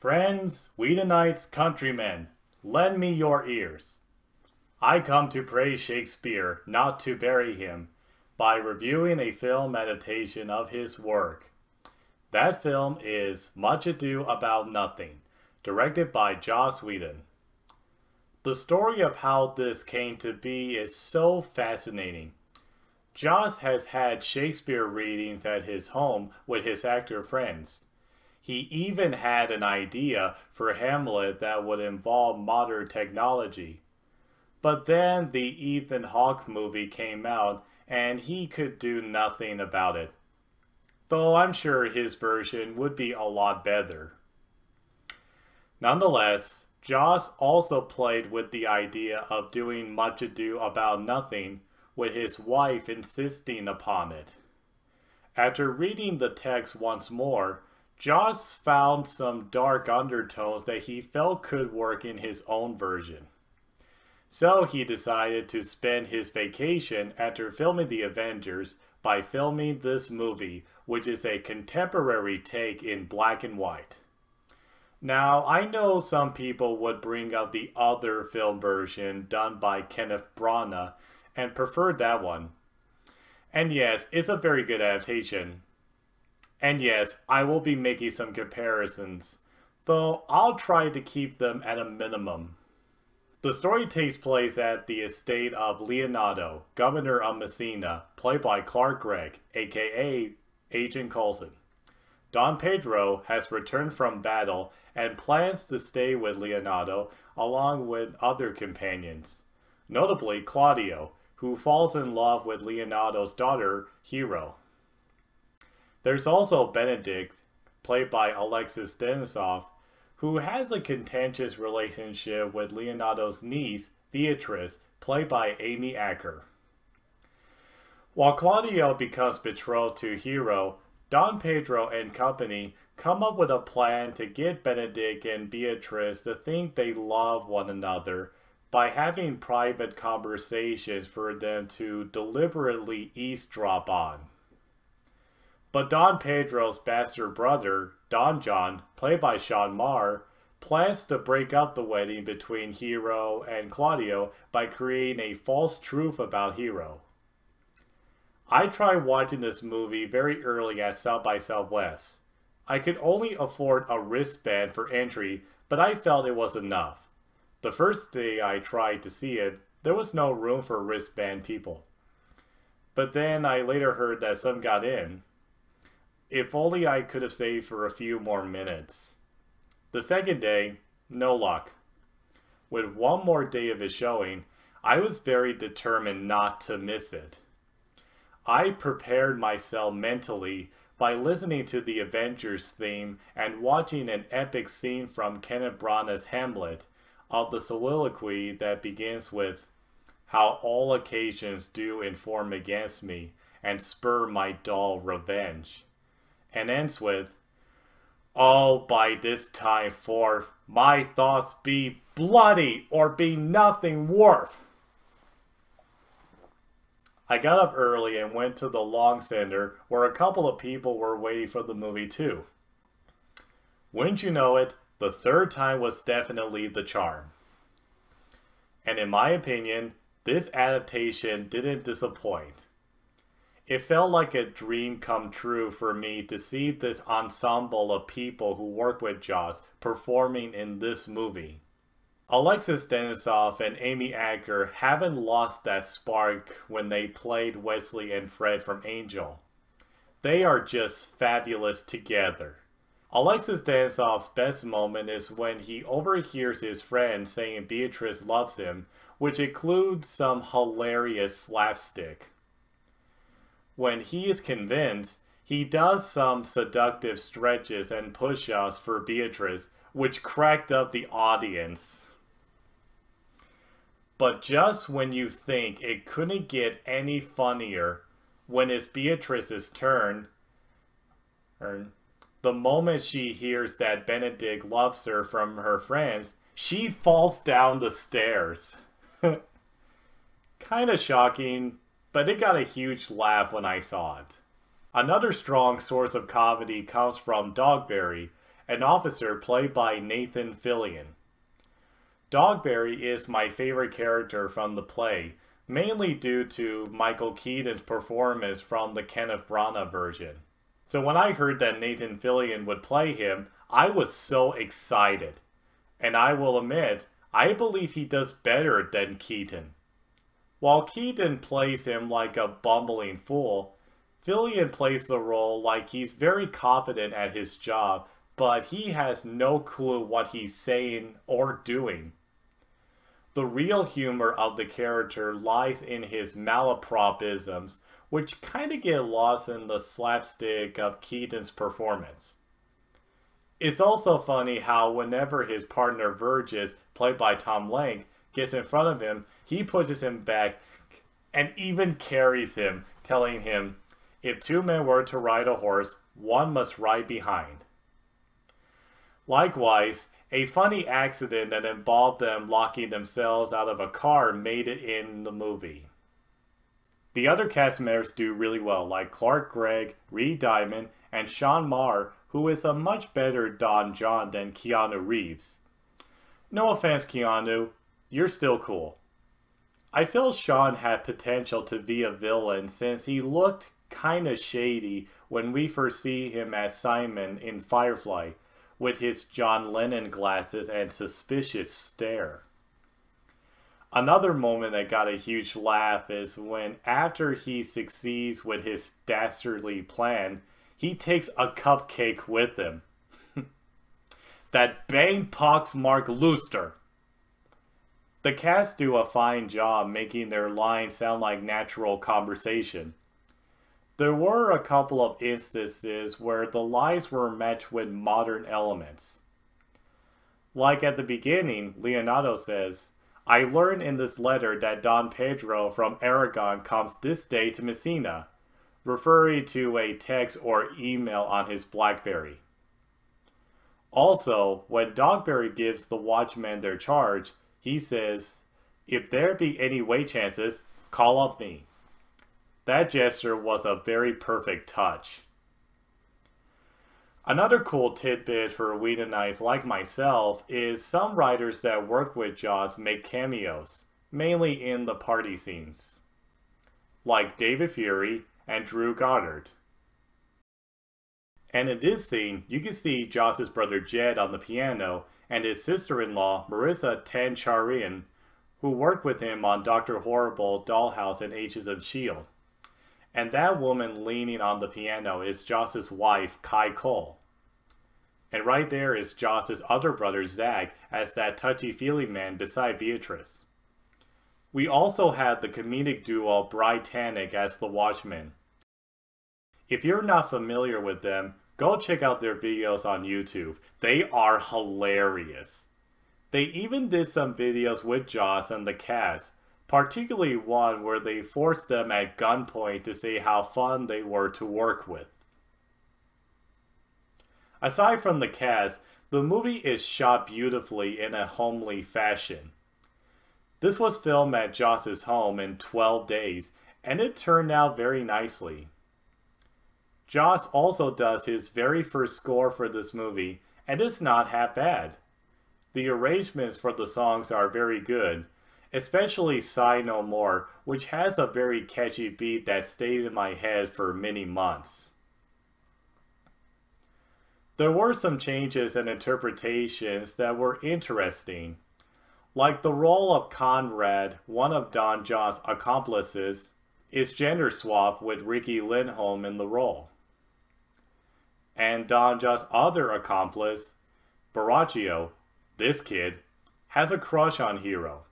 Friends, Whedonites, countrymen, lend me your ears. I come to praise Shakespeare, not to bury him, by reviewing a film adaptation of his work. That film is Much Ado About Nothing, directed by Joss Whedon. The story of how this came to be is so fascinating. Joss has had Shakespeare readings at his home with his actor friends. He even had an idea for Hamlet that would involve modern technology. But then the Ethan Hawke movie came out and he could do nothing about it. Though I'm sure his version would be a lot better. Nonetheless, Joss also played with the idea of doing Much Ado About Nothing, with his wife insisting upon it. After reading the text once more, Joss found some dark undertones that he felt could work in his own version. So he decided to spend his vacation after filming The Avengers by filming this movie, which is a contemporary take in black and white. Now, I know some people would bring up the other film version done by Kenneth Branagh and prefer that one. And yes, it's a very good adaptation. And yes, I will be making some comparisons, though I'll try to keep them at a minimum. The story takes place at the estate of Leonardo, governor of Messina, played by Clark Gregg, aka Agent Coulson. Don Pedro has returned from battle and plans to stay with Leonardo along with other companions, notably Claudio, who falls in love with Leonardo's daughter, Hero. There's also Benedict, played by Alexis Denisof, who has a contentious relationship with Leonardo's niece, Beatrice, played by Amy Acker. While Claudio becomes betrothed to Hero, Don Pedro and company come up with a plan to get Benedict and Beatrice to think they love one another by having private conversations for them to deliberately eavesdrop on. But Don Pedro's bastard brother, Don John, played by Sean Marr, plans to break up the wedding between Hero and Claudio by creating a false truth about Hero. I tried watching this movie very early at South by Southwest. I could only afford a wristband for entry, but I felt it was enough. The first day I tried to see it, there was no room for wristband people. But then I later heard that some got in. If only I could have stayed for a few more minutes. The second day, no luck. With one more day of its showing, I was very determined not to miss it. I prepared myself mentally by listening to the Avengers theme and watching an epic scene from Kenneth Branagh's Hamlet of the soliloquy that begins with, "How all occasions do inform against me and spur my dull revenge," and ends with, "Oh, by this time forth, my thoughts be bloody or be nothing worth." I got up early and went to the Long Center where a couple of people were waiting for the movie too. Wouldn't you know it, the third time was definitely the charm. And in my opinion, this adaptation didn't disappoint. It felt like a dream come true for me to see this ensemble of people who work with Joss performing in this movie. Alexis Denisof and Amy Acker haven't lost that spark when they played Wesley and Fred from Angel. They are just fabulous together. Alexis Denisof's best moment is when he overhears his friend saying Beatrice loves him, which includes some hilarious slapstick. When he is convinced, he does some seductive stretches and push-ups for Beatrice, which cracked up the audience. But just when you think it couldn't get any funnier, when it's Beatrice's turn, the moment she hears that Benedict loves her from her friends, she falls down the stairs. Kinda shocking, but it got a huge laugh when I saw it. Another strong source of comedy comes from Dogberry, an officer played by Nathan Fillion. Dogberry is my favorite character from the play, mainly due to Michael Keaton's performance from the Kenneth Branagh version. So when I heard that Nathan Fillion would play him, I was so excited. And I will admit, I believe he does better than Keaton. While Keaton plays him like a bumbling fool, Fillion plays the role like he's very competent at his job, but he has no clue what he's saying or doing. The real humor of the character lies in his malapropisms, which kind of get lost in the slapstick of Keaton's performance. It's also funny how whenever his partner Burgess, played by Tom Lange, gets in front of him, he pushes him back and even carries him, telling him, "If two men were to ride a horse, one must ride behind." Likewise, a funny accident that involved them locking themselves out of a car made it in the movie. The other cast members do really well, like Clark Gregg, Reed Diamond, and Sean Maher, who is a much better Don John than Keanu Reeves. No offense, Keanu, you're still cool. I feel Sean had potential to be a villain since he looked kinda shady when we first see him as Simon in Firefly, with his John Lennon glasses and suspicious stare. Another moment that got a huge laugh is when, after he succeeds with his dastardly plan, he takes a cupcake with him. That bang poxmark Looster. The cast do a fine job making their lines sound like natural conversation. There were a couple of instances where the lines were matched with modern elements. Like at the beginning, Leonardo says, "I learned in this letter that Don Pedro from Aragon comes this day to Messina," referring to a text or email on his BlackBerry. Also, when Dogberry gives the watchmen their charge, he says, "If there be any way chances, call up me." That gesture was a very perfect touch. Another cool tidbit for Whedonites like myself is some writers that work with Joss make cameos, mainly in the party scenes, like David Fury and Drew Goddard. And in this scene, you can see Joss's brother Jed on the piano and his sister-in-law Marissa Tancharian, who worked with him on Dr. Horrible, Dollhouse, and Agents of S.H.I.E.L.D. And that woman leaning on the piano is Joss's wife, Kai Cole. And right there is Joss's other brother, Zach, as that touchy-feely man beside Beatrice. We also had the comedic duo Britannic as the Watchmen. If you're not familiar with them, go check out their videos on YouTube. They are hilarious. They even did some videos with Joss and the cast, particularly one where they forced them at gunpoint to say how fun they were to work with. Aside from the cast, the movie is shot beautifully in a homely fashion. This was filmed at Joss's home in 12 days, and it turned out very nicely. Joss also does his very first score for this movie, and it's not half bad. The arrangements for the songs are very good, especially Sigh No More, which has a very catchy beat that stayed in my head for many months. There were some changes and interpretations that were interesting, like the role of Conrad, one of Don John's accomplices, is gender swapped with Ricky Lindholm in the role. And Don John's other accomplice, Baracchio, this kid, has a crush on Hero.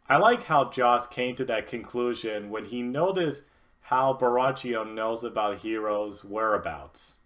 I like how Joss came to that conclusion when he noticed how Baracchio knows about Hero's whereabouts.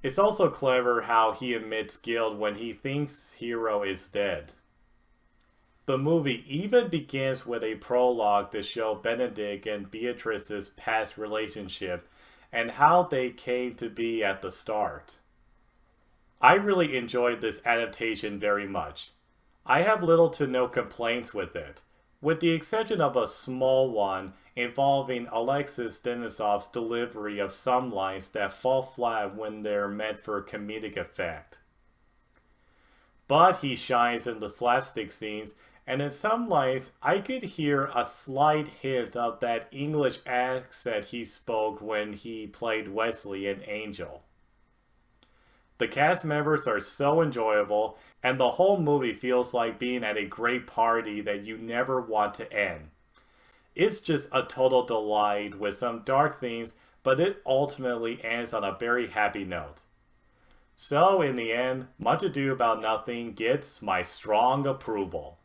It's also clever how he admits guilt when he thinks Hero is dead. The movie even begins with a prologue to show Benedict and Beatrice's past relationship and how they came to be at the start. I really enjoyed this adaptation very much. I have little to no complaints with it, with the exception of a small one involving Alexis Denisov's delivery of some lines that fall flat when they're meant for comedic effect. But he shines in the slapstick scenes, and in some lines I could hear a slight hint of that English accent he spoke when he played Wesley in Angel. The cast members are so enjoyable, and the whole movie feels like being at a great party that you never want to end. It's just a total delight with some dark themes, but it ultimately ends on a very happy note. So in the end, Much Ado About Nothing gets my strong approval.